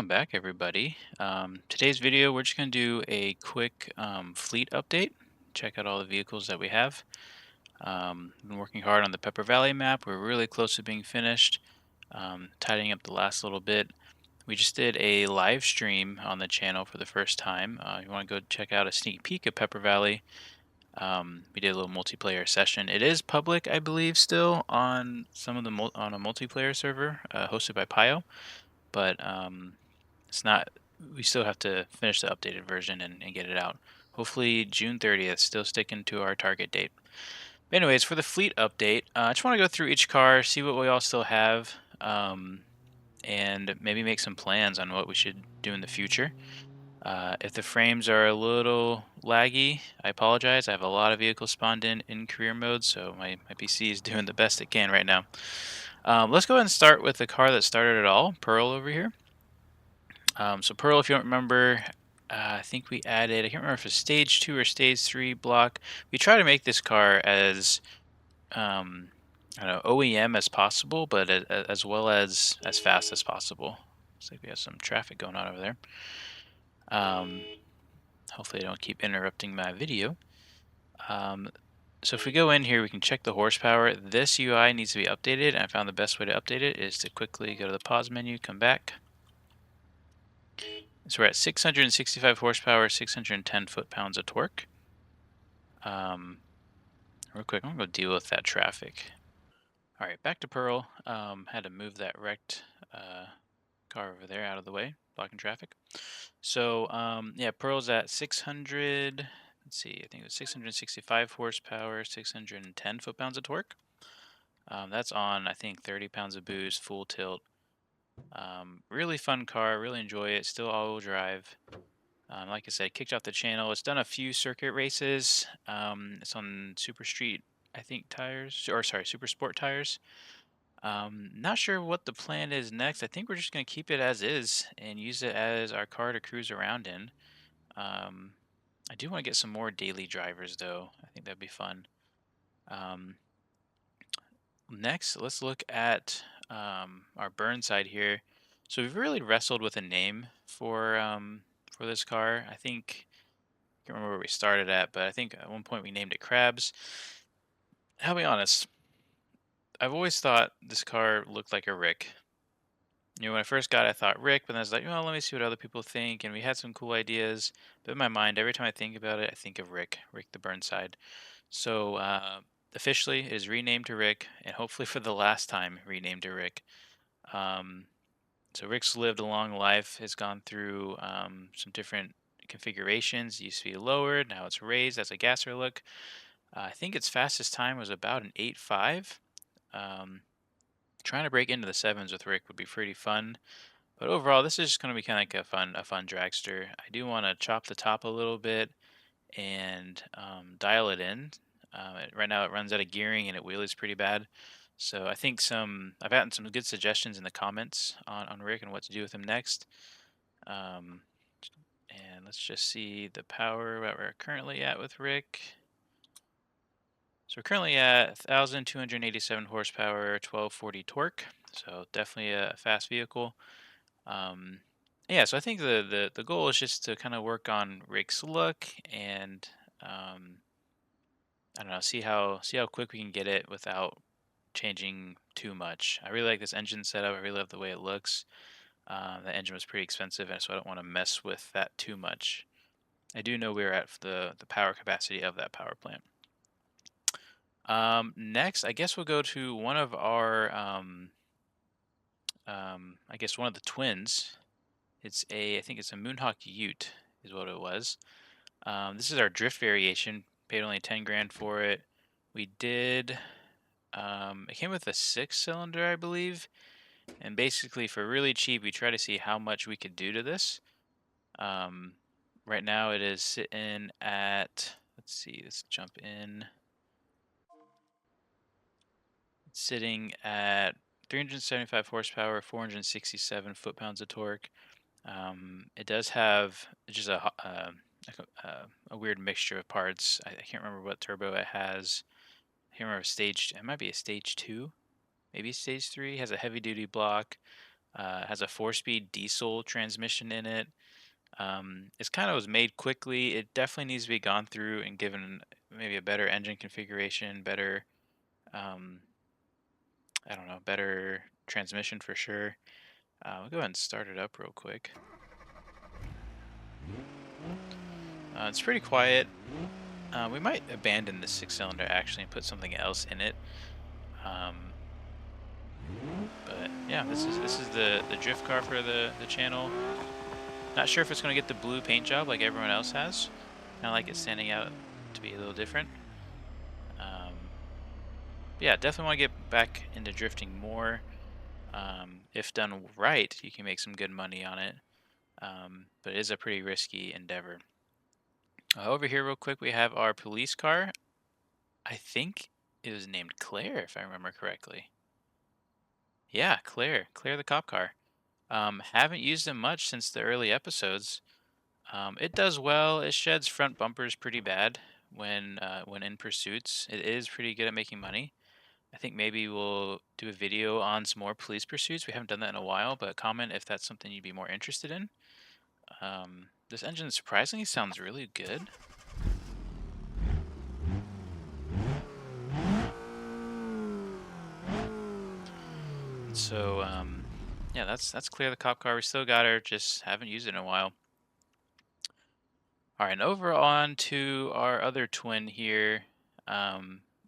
welcome back everybody. Today's video we're just going to do a quick fleet update. Check out all the vehicles that we have. Been working hard on the Pepper Valley map. We're really close to being finished. Tidying up the last little bit. We just did a live stream on the channel for the first time. You want to go check out a sneak peek of Pepper Valley. We did a little multiplayer session. It is public, I believe, still on some of the on a multiplayer server hosted by Pio, but it's not. We still have to finish the updated version and get it out. Hopefully June 30th. Still sticking to our target date. But anyways, for the fleet update, I just want to go through each car, see what we all still have, and maybe make some plans on what we should do in the future. If the frames are a little laggy, I apologize. I have a lot of vehicles spawned in career mode, so my PC is doing the best it can right now. Let's go ahead and start with the car that started it all, Pearl over here. So Pearl, if you don't remember, I think we added, I can't remember if it's stage 2 or stage 3 block. We try to make this car as, I don't know, OEM as possible, but as well as fast as possible. Looks like we have some traffic going on over there. Hopefully I don't keep interrupting my video. So if we go in here, we can check the horsepower. This UI needs to be updated, and I found the best way to update it is to quickly go to the pause menu, come back. So we're at 665 horsepower, 610 foot-pounds of torque. Real quick, I'm gonna go deal with that traffic. All right, back to Pearl. Had to move that wrecked car over there out of the way, blocking traffic. So yeah, Pearl's at 600. Let's see, I think it was 665 horsepower, 610 foot-pounds of torque. That's on, I think, 30 pounds of boost, full tilt. Really fun car, really enjoy it. Still all-wheel drive. Like I said, kicked off the channel. It's done a few circuit races. It's on Super Street, I think, tires, or sorry, Super Sport tires. Not sure what the plan is next. I think we're just going to keep it as is and use it as our car to cruise around in. I do want to get some more daily drivers, though. I think that'd be fun. Next, let's look at our burn side here. So we've really wrestled with a name for this car. I think I can't remember where we started at, but I think at one point we named it Crabs. I'll be honest, I've always thought this car looked like a Rick. You know, when I first got it, I thought Rick, but then I was like, well, let me see what other people think. And we had some cool ideas. But in my mind, every time I think about it, I think of Rick the Burnside. So officially, it is renamed to Rick, and hopefully for the last time, renamed to Rick. So Rick's lived a long life, has gone through some different configurations. It used to be lowered, now it's raised as a gasser look. I think its fastest time was about an 8.5. Trying to break into the sevens with Rick would be pretty fun. But overall, this is just going to be kind of like a fun dragster. I do want to chop the top a little bit and dial it in. Right now it runs out of gearing and it wheelies pretty bad. So I think I've gotten some good suggestions in the comments on Rick and what to do with him next. And let's just see the power that we're currently at with Rick. So we're currently at 1,287 horsepower, 1240 torque. So definitely a fast vehicle. Yeah, so I think the goal is just to kind of work on Rick's look and I don't know, see how quick we can get it without changing too much. I really like this engine setup. I really love the way it looks. The engine was pretty expensive, and so I don't want to mess with that too much. I do know we're at the power capacity of that power plant. Next, I guess we'll go to one of our, I guess one of the twins. I think it's a Moonhawk Ute is what it was. This is our drift variation. Paid only 10 grand for it. We did, it came with a 6-cylinder, I believe. And basically for really cheap, we try to see how much we could do to this. Right now it is sitting at, let's see, let's jump in. It's sitting at 375 horsepower, 467 foot-pounds of torque. It does have just a weird mixture of parts. I can't remember what turbo it has. I can't remember it might be a stage 2, maybe stage 3. It has a heavy-duty block. It has a 4-speed diesel transmission in it. It's kind of was made quickly. It definitely needs to be gone through and given maybe a better engine configuration, better, um, I don't know, better transmission for sure. We'll go ahead and start it up real quick. It's pretty quiet. We might abandon the 6-cylinder actually and put something else in it. Um, but yeah, this is the drift car for the channel. Not sure if it's going to get the blue paint job like everyone else has. Kind of like it standing out to be a little different. Um, but yeah, definitely want to get back into drifting more. If done right, you can make some good money on it. But it is a pretty risky endeavor. Over here, real quick, we have our police car. I think it was named Claire, if I remember correctly. Yeah, Claire. Claire the cop car. Haven't used it much since the early episodes. It does well. It sheds front bumpers pretty bad when in pursuits. It is pretty good at making money. I think maybe we'll do a video on some more police pursuits. We haven't done that in a while, but comment if that's something you'd be more interested in. This engine surprisingly sounds really good. So yeah, that's Clear the cop car. We still got her, just haven't used it in a while. All right, and over on to our other twin here.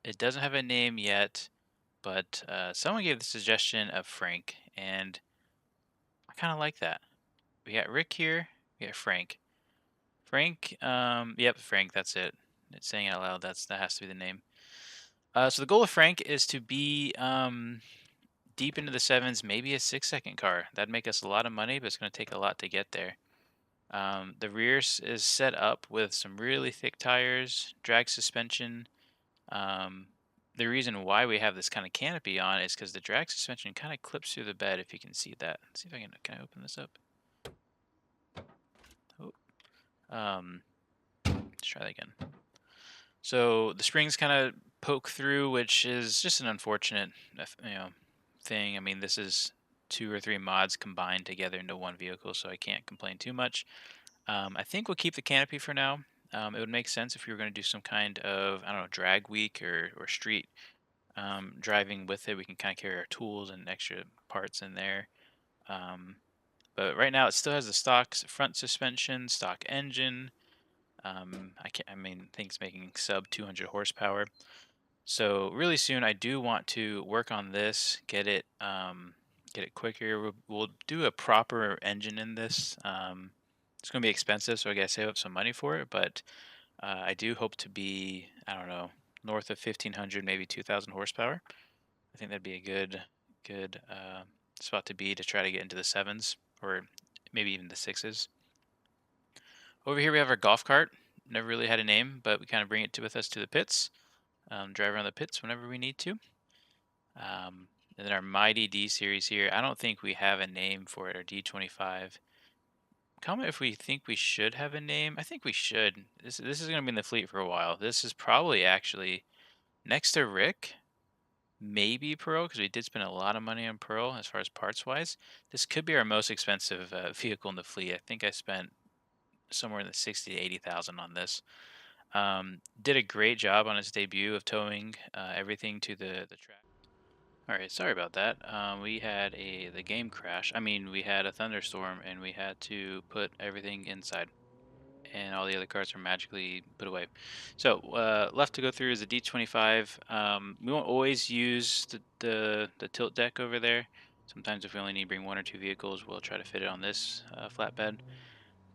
It doesn't have a name yet, but someone gave the suggestion of Frank, and I kind of like that. We got Rick here, we got Frank. Frank, yep, Frank, that's it. It's saying it out loud, that has to be the name. So the goal of Frank is to be deep into the sevens, maybe a 6-second car. That'd make us a lot of money, but it's going to take a lot to get there. The rear is set up with some really thick tires, drag suspension. Um, the reason why we have this kind of canopy on is because the drag suspension kind of clips through the bed, if you can see that. Let's see if can I open this up? Oh, let's try that again. So the springs kind of poke through, which is just an unfortunate, thing. I mean, this is 2 or 3 mods combined together into one vehicle, so I can't complain too much. I think we'll keep the canopy for now. It would make sense if we were going to do some kind of, I don't know, drag week or street driving with it. We can kind of carry our tools and extra parts in there. But right now, it still has the stock front suspension, stock engine. I think it's making sub 200 horsepower. So really soon, I do want to work on this, get it quicker. We'll do a proper engine in this. It's going to be expensive, so I got to save up some money for it. But I do hope to be, I don't know, north of 1500, maybe 2000 horsepower. I think that'd be a good spot to be to try to get into the sevens or maybe even the sixes. Over here we have our golf cart. Never really had a name, but we kind of bring it with us to the pits. Drive around the pits whenever we need to. And then our Mighty D series here. I don't think we have a name for it, our D25. Comment if we think we should have a name. I think we should. This is going to be in the fleet for a while. This is probably actually next to Rick, maybe Pearl, because we did spend a lot of money on Pearl as far as parts wise. This could be our most expensive vehicle in the fleet. I think I spent somewhere in the 60 to 80,000 on this. Did a great job on its debut of towing everything to the track. All right, sorry about that. We had the game crash. I mean, we had a thunderstorm and we had to put everything inside, and all the other cards are magically put away. So left to go through is the D25. We won't always use the tilt deck over there. Sometimes if we only need to bring 1 or 2 vehicles, we'll try to fit it on this flatbed.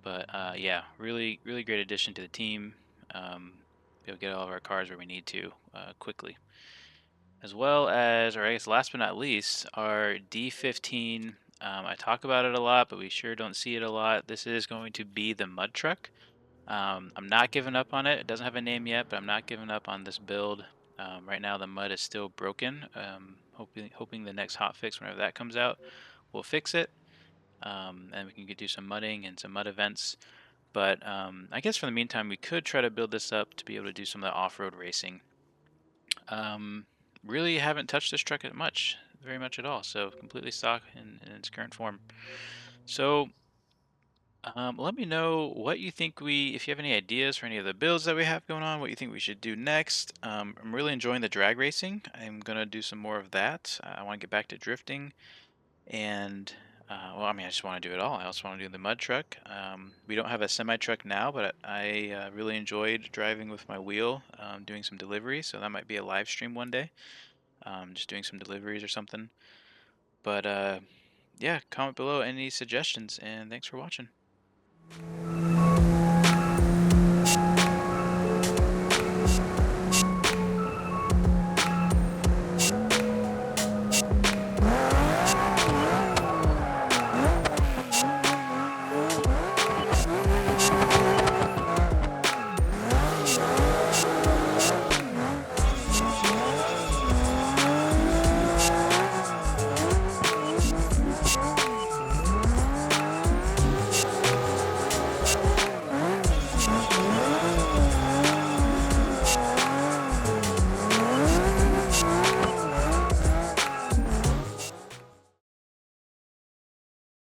But yeah, really great addition to the team. We'll get all of our cars where we need to quickly. As well as, or I guess last but not least, our D15. I talk about it a lot, but we sure don't see it a lot. This is going to be the mud truck. I'm not giving up on it. It doesn't have a name yet, but I'm not giving up on this build. Right now, the mud is still broken. Hoping the next hot fix, whenever that comes out, will fix it. And we can do some mudding and some mud events. But I guess for the meantime, we could try to build this up to be able to do some of the off-road racing. Really haven't touched this truck much. very much at all. So completely stock in its current form. So let me know what you think if you have any ideas for any of the builds that we have going on, what you think we should do next. I'm really enjoying the drag racing. I'm gonna do some more of that. I want to get back to drifting, and well, I mean, I just want to do it all. I also want to do the mud truck. We don't have a semi truck now, but I really enjoyed driving with my wheel, doing some deliveries. So that might be a live stream one day, just doing some deliveries or something. But yeah, comment below any suggestions, and thanks for watching.